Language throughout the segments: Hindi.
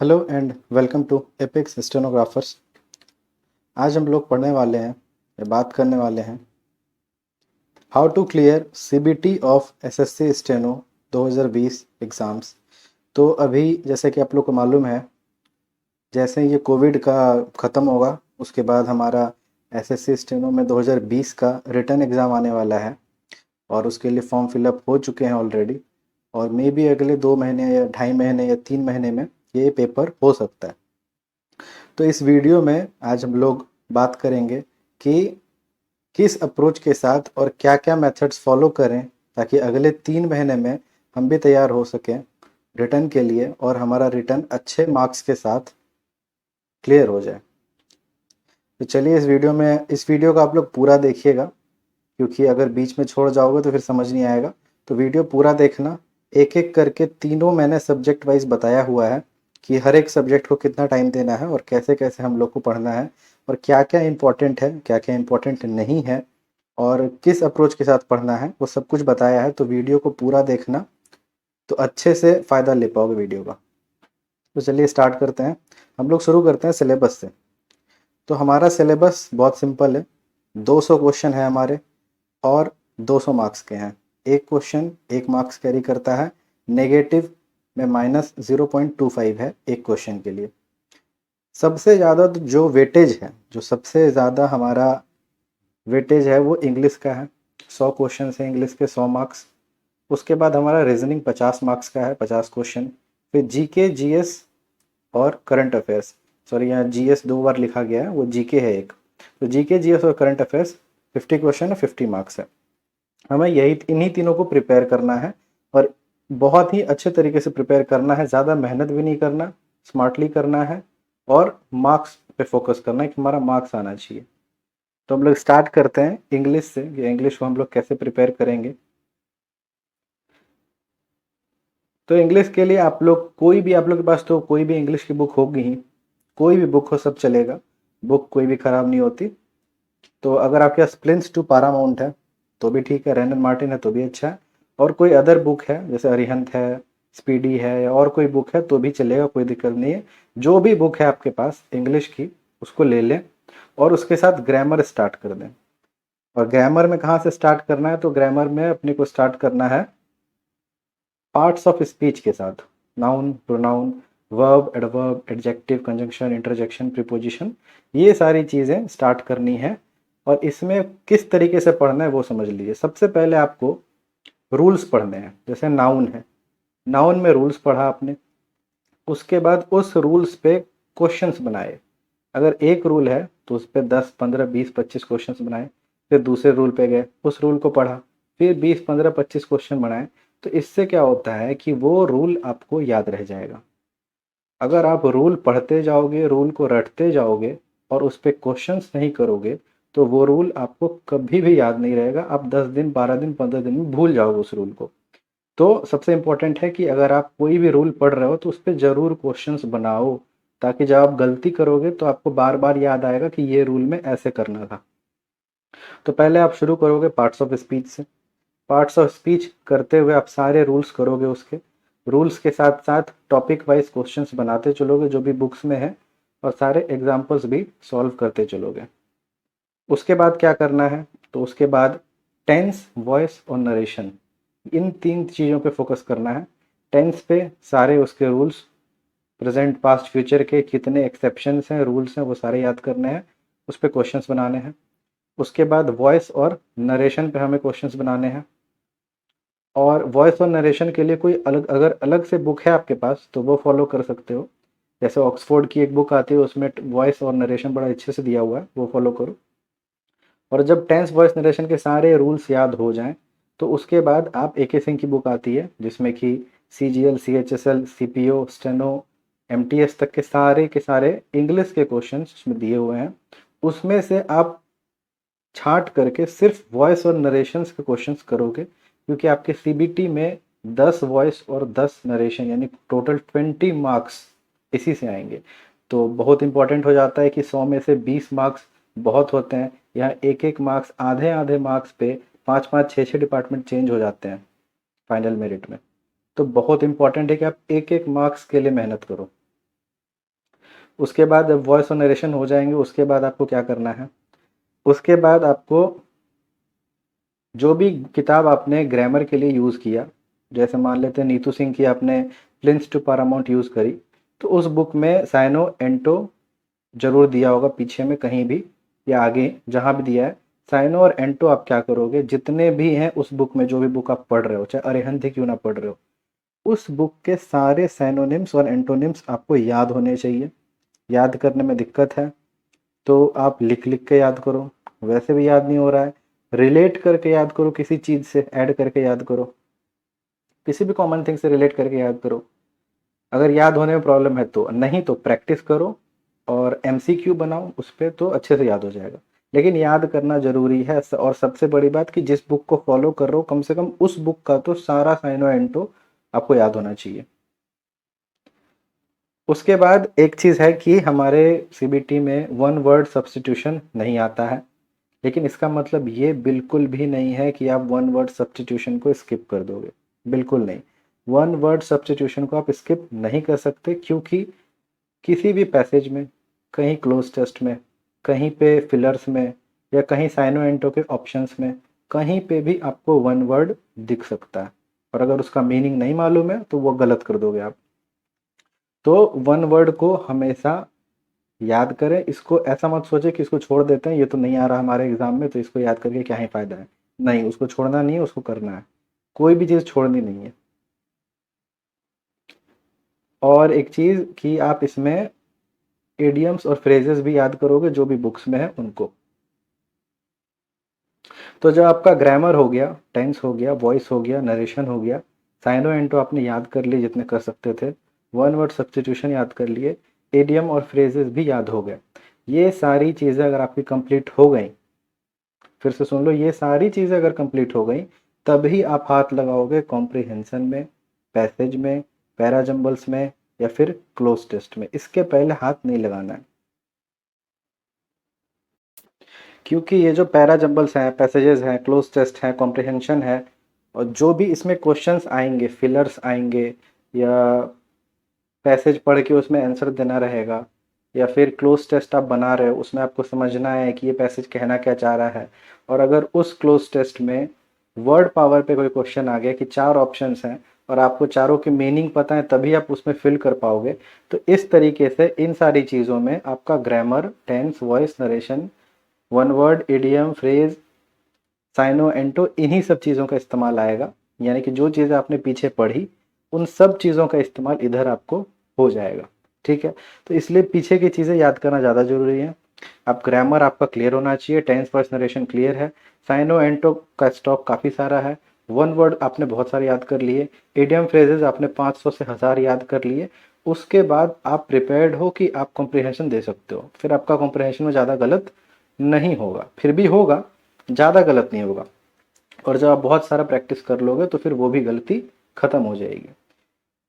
Hello and welcome to Epics stenographers. आज हम लोग पढ़ने वाले हैं या बात करने वाले हैं how to clear CBT of SSC steno 2020 exams. तो अभी जैसे कि आप लोग को मालूम है, जैसे ये कोविड का ख़त्म होगा उसके बाद हमारा एसएससी स्टेनो में 2020 का रिटर्न एग्ज़ाम आने वाला है और उसके लिए फॉर्म फिलअप हो चुके हैं ऑलरेडी। और मे बी अगले 2 महीने या 2.5 महीने या 3 महीने में ये पेपर हो सकता है। तो इस वीडियो में आज हम लोग बात करेंगे कि किस अप्रोच के साथ और क्या क्या मेथड्स फॉलो करें ताकि अगले 3 महीने में हम भी तैयार हो सकें रिटर्न के लिए और हमारा रिटर्न अच्छे मार्क्स के साथ क्लियर हो जाए। तो चलिए इस वीडियो को आप लोग पूरा देखिएगा, क्योंकि अगर बीच में छोड़ जाओगे तो फिर समझ नहीं आएगा। तो वीडियो पूरा देखना, एक एक करके तीनों मैंने सब्जेक्ट वाइज बताया हुआ है कि हर एक सब्जेक्ट को कितना टाइम देना है और कैसे कैसे हम लोग को पढ़ना है और क्या क्या इम्पोर्टेंट है क्या क्या इम्पोर्टेंट नहीं है और किस अप्रोच के साथ पढ़ना है, वो सब कुछ बताया है। तो वीडियो को पूरा देखना तो अच्छे से फ़ायदा ले पाओगे वीडियो का। तो चलिए स्टार्ट करते हैं। हम लोग शुरू करते हैं सिलेबस से। तो हमारा सिलेबस बहुत सिंपल है। 200 क्वेश्चन है हमारे और 200 मार्क्स के हैं। एक क्वेश्चन 1 मार्क्स कैरी करता है, नेगेटिव में -0.25 है एक क्वेश्चन के लिए। सबसे ज़्यादा जो वेटेज है, जो सबसे ज़्यादा हमारा वेटेज है वो इंग्लिश का है। 100 क्वेश्चन है इंग्लिश के, 100 मार्क्स। उसके बाद हमारा रीजनिंग 50 मार्क्स का है, 50 क्वेश्चन। फिर जीके जीएस और करंट अफेयर्स, सॉरी यहाँ जीएस 2 बार लिखा गया है, वो जीके है एक। तो जीके जीएस और करंट अफेयर्स 50 क्वेश्चन है, 50 मार्क्स है। हमें यही इन्हीं तीनों को प्रिपेयर करना है और बहुत ही अच्छे तरीके से प्रिपेयर करना है। ज़्यादा मेहनत भी नहीं करना, स्मार्टली करना है और मार्क्स पे फोकस करना है कि हमारा मार्क्स आना चाहिए। तो हम लोग स्टार्ट करते हैं इंग्लिश से, कि इंग्लिश को हम लोग कैसे प्रिपेयर करेंगे। तो इंग्लिश के लिए आप लोग आप लोग के पास तो कोई भी इंग्लिश की बुक होगी ही, कोई भी बुक हो सब चलेगा, बुक कोई भी ख़राब नहीं होती। तो अगर आपके पास प्रिंस टू पारामाउंट है तो भी ठीक है, रैंडन मार्टिन है तो भी अच्छा है, और कोई अदर बुक है जैसे अरिहंत है, स्पीडी है या और कोई बुक है तो भी चलेगा, कोई दिक्कत नहीं है। जो भी बुक है आपके पास इंग्लिश की उसको ले लें और उसके साथ ग्रामर स्टार्ट कर दें। और ग्रामर में कहाँ से स्टार्ट करना है, तो ग्रामर में अपने को स्टार्ट करना है पार्ट्स ऑफ स्पीच के साथ। Noun, pronoun, verb, adverb, adjective, conjunction, interjection, preposition, ये सारी चीज़ें स्टार्ट करनी है। और इसमें किस तरीके से पढ़ना है वो समझ लीजिए। सबसे पहले आपको रूल्स पढ़ने हैं। जैसे नाउन है, नाउन में रूल्स पढ़ा आपने, उसके बाद उस रूल्स पे क्वेश्चंस बनाए। अगर एक रूल है तो उस पर 10, 15, 20, 25 क्वेश्चंस बनाए। फिर दूसरे रूल पे गए, उस रूल को पढ़ा, फिर 20, 15, 25 क्वेश्चन बनाए। तो इससे क्या होता है कि वो रूल आपको याद रह जाएगा। अगर आप रूल पढ़ते जाओगे, रूल को रटते जाओगे और उस पर क्वेश्चंस नहीं करोगे तो वो रूल आपको कभी भी याद नहीं रहेगा। आप 10 दिन, 12 दिन, 15 दिन में भूल जाओगे उस रूल को। तो सबसे इम्पोर्टेंट है कि अगर आप कोई भी रूल पढ़ रहे हो तो उस पर ज़रूर क्वेश्चंस बनाओ, ताकि जब आप गलती करोगे तो आपको बार बार याद आएगा कि ये रूल में ऐसे करना था। तो पहले आप शुरू करोगे पार्ट्स ऑफ स्पीच से। पार्ट्स ऑफ स्पीच करते हुए आप सारे रूल्स करोगे, उसके रूल्स के साथ साथ टॉपिक वाइज क्वेश्चंस बनाते चलोगे जो भी बुक्स में है, और सारे एग्जाम्पल्स भी सॉल्व करते चलोगे। उसके बाद क्या करना है, तो उसके बाद टेंस, वॉइस और नरेशन, इन 3 चीज़ों पे फोकस करना है। टेंस पे सारे उसके रूल्स, प्रेजेंट, पास्ट, फ्यूचर के कितने एक्सेप्शंस हैं, रूल्स हैं, वो सारे याद करने हैं, उस पर क्वेश्चंस बनाने हैं। उसके बाद वॉइस और नरेशन पे हमें क्वेश्चंस बनाने हैं। और वॉइस और नरेशन के लिए कोई अलग, अगर अलग से बुक है आपके पास तो वो फॉलो कर सकते हो। जैसे ऑक्सफोर्ड की एक बुक आती है, उसमें वॉइस और नरेशन बड़ा अच्छे से दिया हुआ है, वो फॉलो करो। और जब टेंस, वॉइस, नरेशन के सारे रूल्स याद हो जाएं तो उसके बाद आप ए के सिंह की बुक आती है जिसमें कि C G L, C H S L, C P O, steno, M T S तक के सारे इंग्लिश के क्वेश्चन उसमें दिए हुए हैं। उसमें से आप छांट करके सिर्फ वॉइस और नरेशंस के क्वेश्चंस करोगे, क्योंकि आपके सीबीटी में 10 वॉइस और 10 नरेशन यानी टोटल 20 मार्क्स इसी से आएंगे। तो बहुत इंपॉर्टेंट हो जाता है कि 100 में से 20 मार्क्स बहुत होते हैं। यहाँ एक एक मार्क्स, आधे आधे मार्क्स पे 5-5, 6-6 डिपार्टमेंट चेंज हो जाते हैं फाइनल मेरिट में। तो बहुत इंपॉर्टेंट है कि आप एक एक मार्क्स के लिए मेहनत करो। उसके बाद जब वॉइस और नरेशन हो जाएंगे उसके बाद आपको क्या करना है, उसके बाद आपको जो भी किताब आपने ग्रामर के लिए यूज़ किया, जैसे मान लेते हैं नीतू सिंह की आपने प्रिंस टू पारामाउंट यूज़ करी, तो उस बुक में साइनो एंटो जरूर दिया होगा पीछे में कहीं भी या आगे जहाँ भी दिया है। साइनो और एंटो आप क्या करोगे, जितने भी हैं उस बुक में, जो भी बुक आप पढ़ रहे हो, चाहे अरिहंत ही क्यों ना पढ़ रहे हो, उस बुक के सारे साइनोनिम्स और एंटोनिम्स आपको याद होने चाहिए। याद करने में दिक्कत है तो आप लिख लिख के याद करो, वैसे भी याद नहीं हो रहा है रिलेट करके याद करो, किसी चीज़ से ऐड करके याद करो, किसी भी कॉमन थिंग से रिलेट करके याद करो। अगर याद होने में प्रॉब्लम है तो, नहीं तो प्रैक्टिस करो और एमसीक्यू बनाओ उस पर, तो अच्छे से याद हो जाएगा। लेकिन याद करना जरूरी है। और सबसे बड़ी बात कि जिस बुक को फॉलो कर रहे हो कम से कम उस बुक का तो सारा साइनो एंटो आपको याद होना चाहिए। उसके बाद एक चीज़ है कि हमारे सीबीटी में वन वर्ड सब्स्टिट्यूशन नहीं आता है, लेकिन इसका मतलब ये बिल्कुल भी नहीं है कि आप वन वर्ड सब्स्टिट्यूशन को स्किप कर दोगे, बिल्कुल नहीं। वन वर्ड सब्स्टिट्यूशन को आप स्किप नहीं कर सकते, क्योंकि किसी भी पैसेज में, कहीं क्लोज टेस्ट में, कहीं पे फिलर्स में, या कहीं साइनो एंटो के ऑप्शंस में, कहीं पे भी आपको वन वर्ड दिख सकता है, और अगर उसका मीनिंग नहीं मालूम है तो वो गलत कर दोगे आप। तो वन वर्ड को हमेशा याद करें। इसको ऐसा मत सोचे कि इसको छोड़ देते हैं, ये तो नहीं आ रहा हमारे एग्जाम में तो इसको याद करके क्या ही फायदा है। नहीं, उसको छोड़ना नहीं है, उसको करना है। कोई भी चीज़ छोड़नी नहीं है। और एक चीज़ कि आप इसमें एडियम्स और फ्रेजेस भी याद करोगे जो भी बुक्स में है उनको। तो जब आपका ग्रामर हो गया, टेंस हो गया, वॉइस हो गया, नरेशन हो गया, साइनो एंटो आपने याद कर लिए जितने कर सकते थे, वन वर्ड सब्स्टिट्यूशन याद कर लिए, एडियम और फ्रेजेस भी याद हो गए, ये सारी चीज़ें अगर आपकी कंप्लीट हो गई, फिर से सुन लो, ये सारी चीज़ें अगर कंप्लीट हो गई, तभी आप हाथ लगाओगे कॉम्प्रिहेंशन में, पैसेज में, पैराजम्बल्स में, या फिर क्लोज टेस्ट में। इसके पहले हाथ नहीं लगाना है, क्योंकि ये जो पैराजम्बल्स हैं, पैसेजेस हैं, क्लोज टेस्ट हैं, कॉम्प्रिहेंशन है, और जो भी इसमें क्वेश्चंस आएंगे, फिलर्स आएंगे, या पैसेज पढ़ के उसमें आंसर देना रहेगा, या फिर क्लोज टेस्ट आप बना रहे हो उसमें आपको समझना है कि ये पैसेज कहना क्या चाह रहा है। और अगर उस क्लोज टेस्ट में वर्ड पावर पे कोई क्वेश्चन आ गया कि 4 ऑप्शंस हैं और आपको चारों के मीनिंग पता है तभी आप उसमें फिल कर पाओगे, तो इस तरीके से इन सारी चीज़ों में आपका grammar, tense, voice, narration, one word, idiom, phrase, synonym antonym, इन्हीं सब चीज़ों का इस्तेमाल आएगा। यानी कि जो चीज़ें आपने पीछे पढ़ी उन सब चीज़ों का इस्तेमाल इधर आपको हो जाएगा। ठीक है, तो इसलिए पीछे की चीज़ें याद करना ज़्यादा ज़रूरी है। आप ग्रामर आपका क्लियर होना चाहिए, टेंस, वॉइस, नरेशन क्लियर है, साइनो एंटो का स्टॉक काफ़ी सारा है, वन वर्ड आपने बहुत सारे याद कर लिए, इडियम फ्रेजेस आपने 500 से 1000 याद कर लिए। उसके बाद आप प्रिपेयर्ड हो कि आप कॉम्प्रिहेंशन दे सकते हो, फिर आपका कॉम्प्रिहेंशन में ज़्यादा गलत नहीं होगा, फिर भी होगा, ज़्यादा गलत नहीं होगा। और जब आप बहुत सारा प्रैक्टिस कर लोगे तो फिर वो भी गलती खत्म हो जाएगी।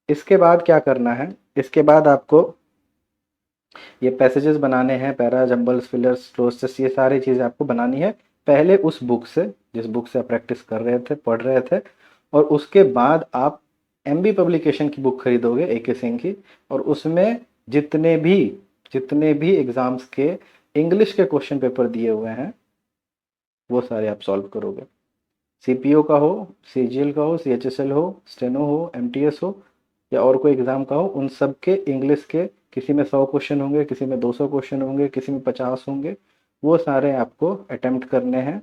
इसके बाद क्या करना है, इसके बाद आपको ये पैसेजेस बनाने हैं, पैरा, जंबल्स, फिलर्स, क्लोजेस, ये सारी चीज़ें आपको बनानी है पहले उस बुक से, जिस बुक से आप प्रैक्टिस कर रहे थे, पढ़ रहे थे। और उसके बाद आप एमबी पब्लिकेशन की बुक खरीदोगे, एके सिंह की, और उसमें जितने भी एग्जाम्स के इंग्लिश के क्वेश्चन पेपर दिए हुए हैं वो सारे आप सॉल्व करोगे। सीपीओ का हो, सीजीएल का हो, सीएचएसएल हो, स्टेनो हो, एमटीएस हो, या और कोई एग्ज़ाम का हो, उन सब के इंग्लिश के किसी में 100 क्वेश्चन होंगे, किसी में 200 क्वेश्चन होंगे, किसी में 50 होंगे। वो सारे आपको अटेम्प्ट करने हैं,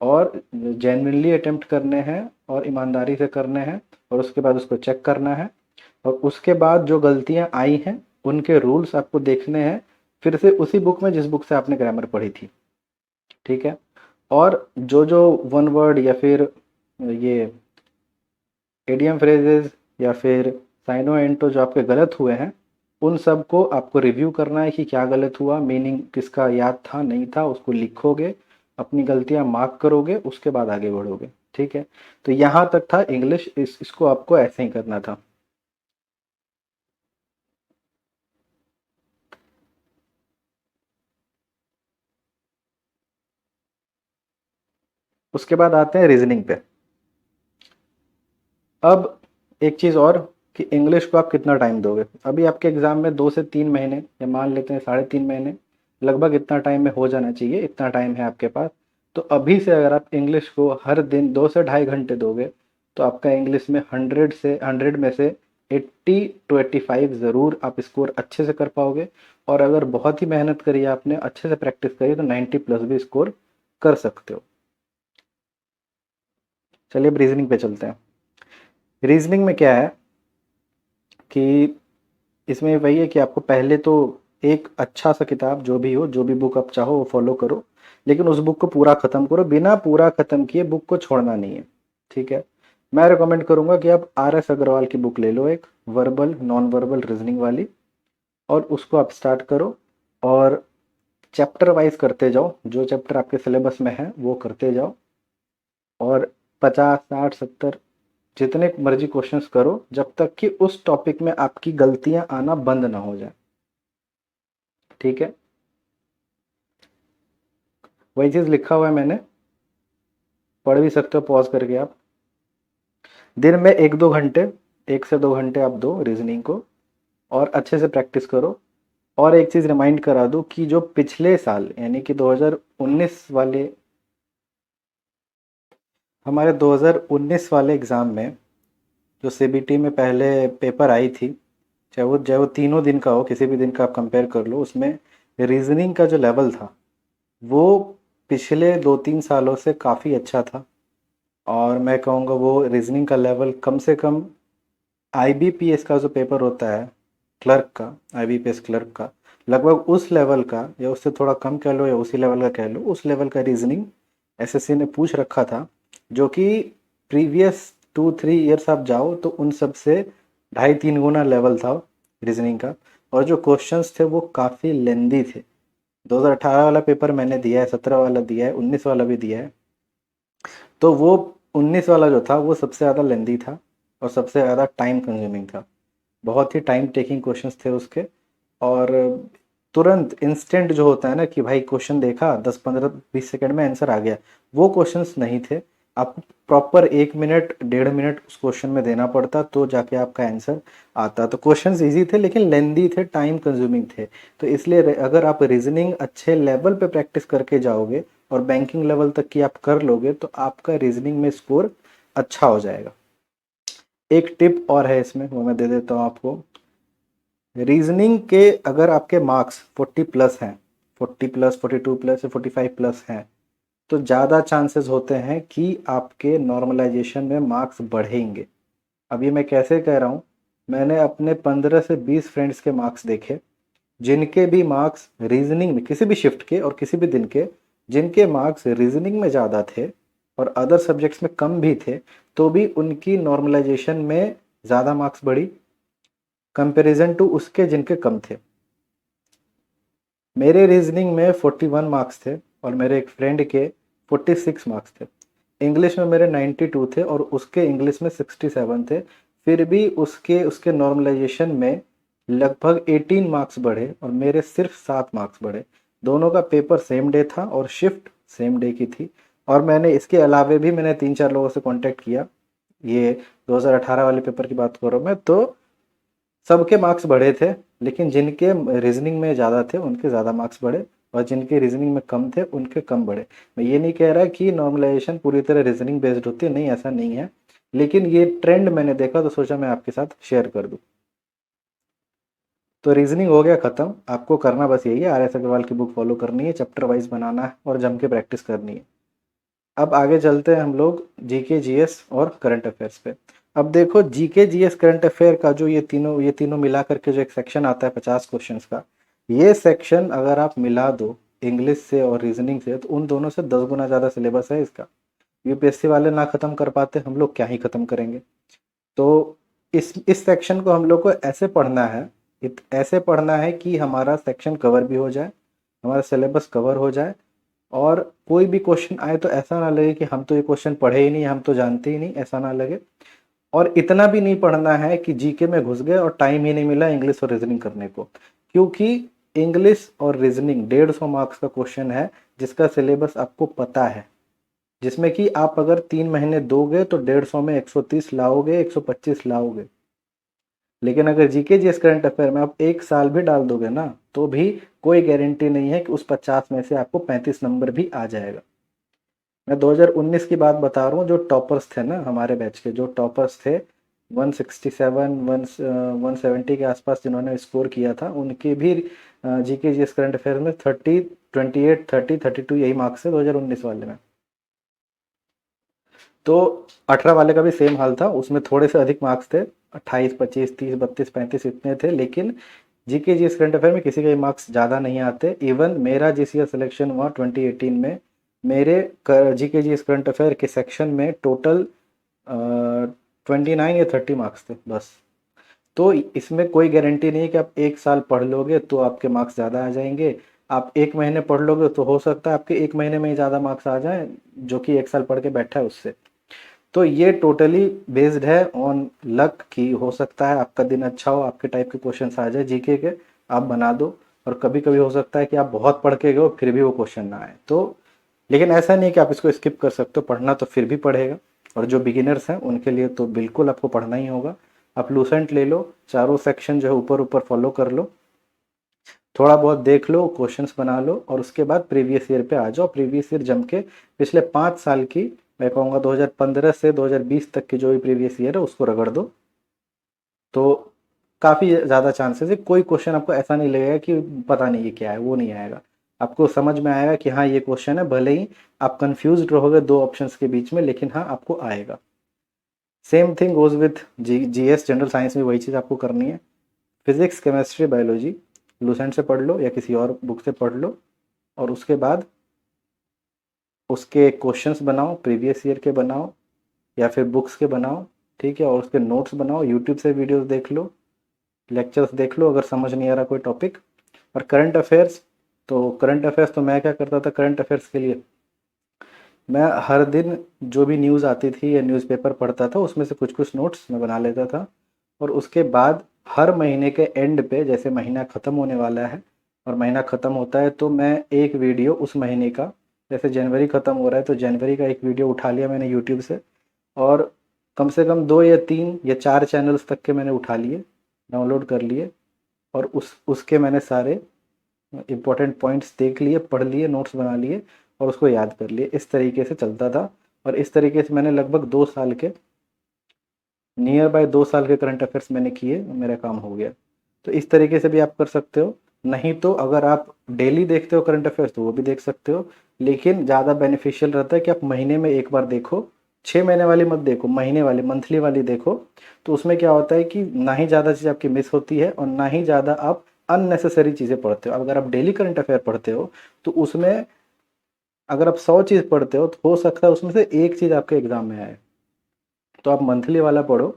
और जेन्युइनली अटेम्प्ट करने हैं, और ईमानदारी से करने हैं, और उसके बाद उसको चेक करना है। और उसके बाद जो गलतियाँ आई हैं उनके रूल्स आपको देखने हैं, फिर से उसी बुक में जिस बुक से आपने ग्रामर पढ़ी थी। ठीक है, और जो जो वन वर्ड या फिर ये एडियम फ्रेजेस या फिर साइनो एंटो जो आपके गलत हुए हैं, उन सब को आपको रिव्यू करना है कि क्या गलत हुआ, मीनिंग किसका याद था, नहीं था, उसको लिखोगे, अपनी गलतियां मार्क करोगे, उसके बाद आगे बढ़ोगे। ठीक है, तो यहाँ तक था इंग्लिश, इसको आपको ऐसे ही करना था। उसके बाद आते हैं रीजनिंग पे। अब एक चीज़ और, कि इंग्लिश को आप कितना टाइम दोगे। अभी आपके एग्ज़ाम में 2 से 3 महीने या मान लेते हैं 3.5 महीने, लगभग इतना टाइम में हो जाना चाहिए, इतना टाइम है आपके पास। तो अभी से अगर आप इंग्लिश को हर दिन 2 से ढाई घंटे दोगे तो आपका इंग्लिश में 100 में से 80 टू 85 ज़रूर आप स्कोर अच्छे से कर पाओगे। और अगर बहुत ही मेहनत करी आपने, अच्छे से प्रैक्टिस करी, तो 90 प्लस भी स्कोर कर सकते हो। चलिए अब रीजनिंग पे चलते हैं। रीजनिंग में क्या है कि इसमें वही है कि आपको पहले तो एक अच्छा सा किताब जो भी हो, जो भी बुक आप चाहो वो फॉलो करो, लेकिन उस बुक को पूरा ख़त्म करो, बिना पूरा ख़त्म किए बुक को छोड़ना नहीं है। ठीक है, मैं रिकमेंड करूँगा कि आप RS अग्रवाल की बुक ले लो, एक वर्बल नॉन वर्बल रीजनिंग वाली, और उसको आप स्टार्ट करो और चैप्टर वाइज करते जाओ, जो चैप्टर आपके सिलेबस में है वो करते जाओ, और 50 60 70 जितने मर्जी क्वेश्चंस करो, जब तक कि उस टॉपिक में आपकी गलतियां आना बंद ना हो जाए। ठीक है, वही चीज़ लिखा हुआ है मैंने, पढ़ भी सकते हो पॉज करके आप। दिन में 1 2 घंटे, 1 से 2 घंटे आप दो रीजनिंग को, और अच्छे से प्रैक्टिस करो। और एक चीज़ रिमाइंड करा दूं कि जो पिछले साल यानी कि 2019 वाले, हमारे 2019 वाले एग्ज़ाम में जो CBT में पहले पेपर आई थी, चाहे वो तीनों दिन का हो, किसी भी दिन का आप कंपेयर कर लो, उसमें रीजनिंग का जो लेवल था वो पिछले 2 3 सालों से काफ़ी अच्छा था। और मैं कहूँगा वो रीजनिंग का लेवल कम से कम IBPS का जो पेपर होता है क्लर्क का, IBPS क्लर्क का, लगभग उस लेवल का, या उससे थोड़ा कम कह लो या उसी लेवल का कह लो, उस लेवल का रीजनिंग SSC ने पूछ रखा था, जो कि प्रीवियस 2 3 ईयर्स आप जाओ तो उन सब से 2.5 3 गुना लेवल था रीजनिंग का। और जो क्वेश्चंस थे वो काफ़ी लेंदी थे। 2018 वाला पेपर मैंने दिया है, 17 वाला दिया है, 19 वाला भी दिया है। तो वो 19 वाला जो था वो सबसे ज़्यादा लेंदी था और सबसे ज़्यादा टाइम कंज्यूमिंग था। बहुत ही टाइम टेकिंग क्वेश्चंस थे उसके। और तुरंत इंस्टेंट जो होता है ना कि भाई क्वेश्चन देखा 10 15 20 सेकंड में आंसर आ गया, वो क्वेश्चंस नहीं थे। आपको प्रॉपर 1 मिनट 1.5 मिनट उस क्वेश्चन में देना पड़ता तो जाके आपका आंसर आता। तो क्वेश्चंस इजी थे लेकिन लेंदी थे, टाइम कंज्यूमिंग थे। तो इसलिए अगर आप रीजनिंग अच्छे लेवल पे प्रैक्टिस करके जाओगे और बैंकिंग लेवल तक की आप कर लोगे तो आपका रीजनिंग में स्कोर अच्छा हो जाएगा। एक टिप और है इसमें, वो मैं दे देता हूँ आपको। रीजनिंग के अगर आपके मार्क्स 40 प्लस हैं, 40 प्लस 42 प्लस या 45 प्लस हैं, तो ज़्यादा चांसेस होते हैं कि आपके नॉर्मलाइजेशन में मार्क्स बढ़ेंगे। अब ये मैं कैसे कह रहा हूँ, मैंने अपने 15 से 20 फ्रेंड्स के मार्क्स देखे, जिनके भी मार्क्स रीजनिंग में किसी भी शिफ्ट के और किसी भी दिन के, जिनके मार्क्स रीजनिंग में ज़्यादा थे और अदर सब्जेक्ट्स में कम भी थे, तो भी उनकी नॉर्मलाइजेशन में ज़्यादा मार्क्स बढ़ी कंपैरिजन टू उसके जिनके कम थे। मेरे रीजनिंग में 41 मार्क्स थे और मेरे एक फ्रेंड के 46 मार्क्स थे। इंग्लिश में मेरे 92 थे और उसके इंग्लिश में 67 थे। फिर भी उसके उसके नॉर्मलाइजेशन में लगभग 18 मार्क्स बढ़े और मेरे सिर्फ 7 मार्क्स बढ़े। दोनों का पेपर सेम डे था और शिफ्ट सेम डे की थी। और मैंने इसके अलावे भी मैंने 3 4 लोगों से कांटेक्ट किया, ये 2018 वाले पेपर की बात कर रहा हूँ मैं, तो सबके मार्क्स बढ़े थे, लेकिन जिनके रीजनिंग में ज़्यादा थे उनके ज़्यादा मार्क्स बढ़े और जिनके रीजनिंग में कम थे उनके कम बढ़े। मैं ये नहीं कह रहा कि नॉर्मलाइजेशन पूरी तरह रीजनिंग बेस्ड होती है, नहीं ऐसा नहीं है, लेकिन ये ट्रेंड मैंने देखा तो सोचा मैं आपके साथ शेयर कर दूँ। तो रीजनिंग हो गया ख़त्म, आपको करना बस यही है, RS अग्रवाल की बुक फॉलो करनी है, चैप्टर वाइज बनाना है और जम के प्रैक्टिस करनी है। अब आगे चलते हैं हम लोग GK GS और करंट अफेयर्स पे। अब देखो GK GS करंट अफेयर का जो ये तीनों मिला करके जो एक सेक्शन आता है 50 क्वेश्चंस का, ये सेक्शन अगर आप मिला दो इंग्लिश से और रीजनिंग से तो उन दोनों से 10 गुना ज़्यादा सिलेबस है इसका। UPSC वाले ना ख़त्म कर पाते, हम लोग क्या ही ख़त्म करेंगे। तो इस सेक्शन को हम लोग को ऐसे पढ़ना है, ऐसे पढ़ना है कि हमारा सेक्शन कवर भी हो जाए, हमारा सिलेबस कवर हो जाए, और कोई भी क्वेश्चन आए तो ऐसा ना लगे कि हम तो ये क्वेश्चन पढ़े ही नहीं, हम तो जानते ही नहीं, ऐसा ना लगे। और इतना भी नहीं पढ़ना है कि जीके में घुस गए और टाइम ही नहीं मिला इंग्लिश और रीजनिंग करने को, क्योंकि इंग्लिश और रीजनिंग 150 मार्क्स का क्वेश्चन है जिसका सिलेबस आपको पता है, जिसमें कि आप अगर 3 महीने दोगे तो 150 में 130 लाओगे, 125 लाओगे। लेकिन अगर जीके जीएस करंट अफेयर में आप 1 साल भी डाल दोगे ना, तो भी कोई गारंटी नहीं है कि उस 50 में से आपको 35 नंबर भी आ जाएगा। मैं 2019 की बात बता रहा हूँ, जो टॉपर्स थे ना हमारे बैच के, जो टॉपर्स थे 167 170 के आसपास जिन्होंने स्कोर किया था, उनके भी जीके जीएस करंट अफेयर में 30 28 30 32 यही मार्क्स है 2019 वाले में। तो 18 वाले का भी सेम हाल था, उसमें थोड़े से अधिक मार्क्स थे, 28 25 30 32 35 इतने थे। लेकिन जीके जीएस करंट अफेयर में किसी के मार्क्स ज़्यादा नहीं आते। इवन मेरा जिस ईयर सिलेक्शन हुआ 2018 में, मेरे जीके जीएस करंट अफेयर के सेक्शन में टोटल 29 या 30 मार्क्स थे बस। तो इसमें कोई गारंटी नहीं है कि आप 1 साल पढ़ लोगे तो आपके मार्क्स ज़्यादा आ जाएंगे। आप 1 महीने पढ़ लोगे तो हो सकता है आपके 1 महीने में ही ज़्यादा मार्क्स आ जाएं, जो कि 1 साल पढ़ के बैठा है उससे। तो ये टोटली बेस्ड है ऑन लक की, हो सकता है आपका दिन अच्छा हो, आपके टाइप के क्वेश्चंस आ जाए जीके के, आप बना दो। और कभी कभी हो सकता है कि आप बहुत पढ़ के गए फिर भी वो क्वेश्चन ना आए। तो लेकिन ऐसा नहीं कि आप इसको स्किप कर सकते हो, पढ़ना तो फिर भी पड़ेगा। और जो बिगिनर्स हैं उनके लिए तो बिल्कुल आपको पढ़ना ही होगा। आप लूसेंट ले लो, चारों सेक्शन जो है ऊपर ऊपर फॉलो कर लो, थोड़ा बहुत देख लो, क्वेश्चंस बना लो, और उसके बाद प्रीवियस ईयर पे आ जाओ। प्रीवियस ईयर जम के पिछले 5 साल की, मैं कहूँगा 2015 से 2020 तक की जो भी प्रीवियस ईयर है उसको रगड़ दो। तो काफ़ी ज़्यादा चांसेस है कोई क्वेश्चन आपको ऐसा नहीं लगेगा कि पता नहीं ये क्या है, वो नहीं आएगा। आपको समझ में आएगा कि हाँ ये क्वेश्चन है, भले ही आप कंफ्यूज रहोगे दो ऑप्शंस के बीच में, लेकिन हाँ आपको आएगा। Same thing goes with GS general science में वही चीज़ आपको करनी है। फिजिक्स केमिस्ट्री बायोलॉजी लूसेंट से पढ़ लो या किसी और बुक से पढ़ लो, और उसके बाद उसके क्वेश्चंस बनाओ, प्रीवियस ईयर के बनाओ या फिर बुक्स के बनाओ, ठीक है। और उसके नोट्स बनाओ, यूट्यूब से वीडियोस देख लो, लेक्चर्स देख लो अगर समझ नहीं आ रहा कोई टॉपिक। और करंट अफेयर्स तो मैं क्या करता था करंट अफेयर्स के लिए, मैं हर दिन जो भी न्यूज़ आती थी या न्यूज़पेपर पढ़ता था उसमें से कुछ कुछ नोट्स मैं बना लेता था। और उसके बाद हर महीने के एंड पे, जैसे महीना ख़त्म होने वाला है और महीना ख़त्म होता है, तो मैं एक वीडियो उस महीने का, जैसे जनवरी ख़त्म हो रहा है तो जनवरी का एक वीडियो उठा लिया मैंने यूट्यूब से, और कम से कम 2 या 3 या 4 चैनल्स तक के मैंने उठा लिए, डाउनलोड कर लिए, और उसके मैंने सारे इम्पोर्टेंट पॉइंट्स देख लिए, पढ़ लिए, नोट्स बना लिए और उसको याद कर लिए। इस तरीके से चलता था। और इस तरीके से मैंने लगभग 2 साल के, नियर बाय 2 साल के करंट अफेयर्स मैंने किए, मेरा काम हो गया। तो इस तरीके से भी आप कर सकते हो। नहीं तो अगर आप डेली देखते हो करंट अफेयर्स तो वो भी देख सकते हो, लेकिन ज़्यादा बेनिफिशियल रहता है कि आप महीने में एक बार देखो। 6 महीने वाली मत देखो, महीने वाली, मंथली वाली देखो। तो उसमें क्या होता है कि ना ही ज़्यादा चीज़ आपकी मिस होती है और ना ही ज़्यादा आप अननेसेसरी चीज़ें पढ़ते हो। अब अगर आप डेली करंट अफेयर पढ़ते हो तो उसमें अगर आप 100 चीज़ पढ़ते हो तो हो सकता है उसमें से एक चीज़ आपके एग्जाम में आए। तो आप मंथली वाला पढ़ो,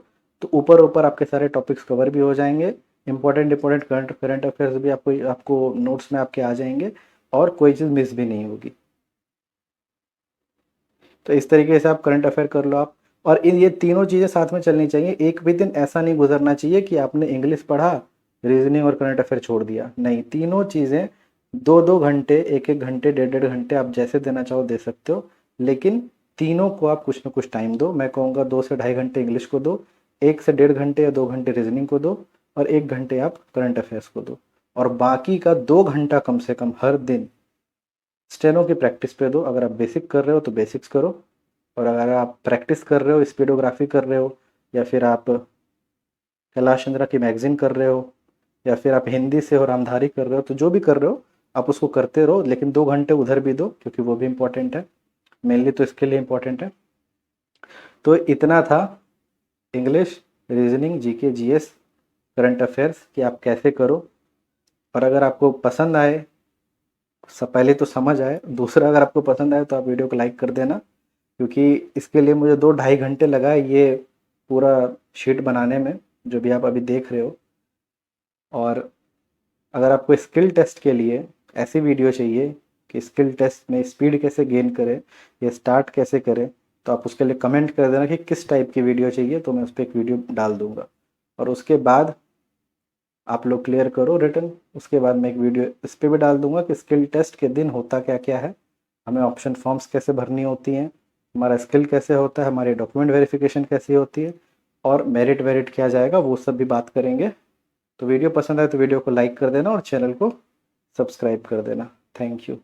तो ऊपर ऊपर आपके सारे टॉपिक्स कवर भी हो जाएंगे। Important important current current affairs भी आपको आपको नोट्स में आपके आ जाएंगे, और कोई चीज़ मिस भी नहीं होगी। तो इस तरीके से आप करंट अफेयर कर लो आप। और इन ये तीनों चीज़ें साथ में चलनी चाहिए। एक भी दिन ऐसा नहीं गुजरना चाहिए कि आपने इंग्लिश पढ़ा, रीजनिंग और करंट अफेयर छोड़ दिया। नहीं, तीनों चीज़ें 2-2 घंटे, 1-1 घंटे, 1.5-1.5 घंटे आप जैसे देना चाहो दे सकते हो, लेकिन तीनों को आप कुछ ना कुछ टाइम दो। मैं कहूँगा 2 से ढाई घंटे इंग्लिश को दो, 1 से 1.5 घंटे या 2 घंटे रीजनिंग को दो, और 1 घंटे आप करंट अफेयर्स को दो। और बाकी का 2 घंटा कम से कम हर दिन स्टेनो की प्रैक्टिस पे दो। अगर आप बेसिक कर रहे हो तो बेसिक्स करो, और अगर आप प्रैक्टिस कर रहे हो, स्पीडोग्राफी कर रहे हो, या फिर आप कैलाश चंद्रा की मैगजीन कर रहे हो, या फिर आप हिंदी से हो रामधारी कर रहे हो, तो जो भी कर रहे हो आप उसको करते रहो, लेकिन 2 घंटे उधर भी दो क्योंकि वो भी इम्पोर्टेंट है। मेनली तो इसके लिए इम्पोर्टेंट है। तो इतना था English, reasoning, GK, GS, current affairs कि आप कैसे करो। और अगर आपको पसंद आए, पहले तो समझ आए, दूसरा अगर आपको पसंद आए तो आप वीडियो को लाइक कर देना, क्योंकि इसके लिए मुझे 2-2.5 घंटे लगा है ये पूरा शीट बनाने में, जो भी आप अभी देख रहे हो। और अगर आपको स्किल टेस्ट के लिए ऐसी वीडियो चाहिए कि स्किल टेस्ट में स्पीड कैसे गेन करें या स्टार्ट कैसे करें, तो आप उसके लिए कमेंट कर देना कि किस टाइप की वीडियो चाहिए, तो मैं उस पर एक वीडियो डाल दूँगा। और उसके बाद आप लोग क्लियर करो रिटर्न, उसके बाद मैं एक वीडियो इस पर भी डाल दूँगा कि स्किल टेस्ट के दिन होता क्या क्या है, हमें ऑप्शन फॉर्म्स कैसे भरनी होती हैं, हमारा स्किल कैसे होता है, हमारी डॉक्यूमेंट वेरिफिकेशन कैसी होती है, और मेरिट वेरिट क्या जाएगा वो सब भी बात करेंगे। तो वीडियो पसंद आए तो वीडियो को लाइक कर देना और चैनल को सब्सक्राइब कर देना। Thank you.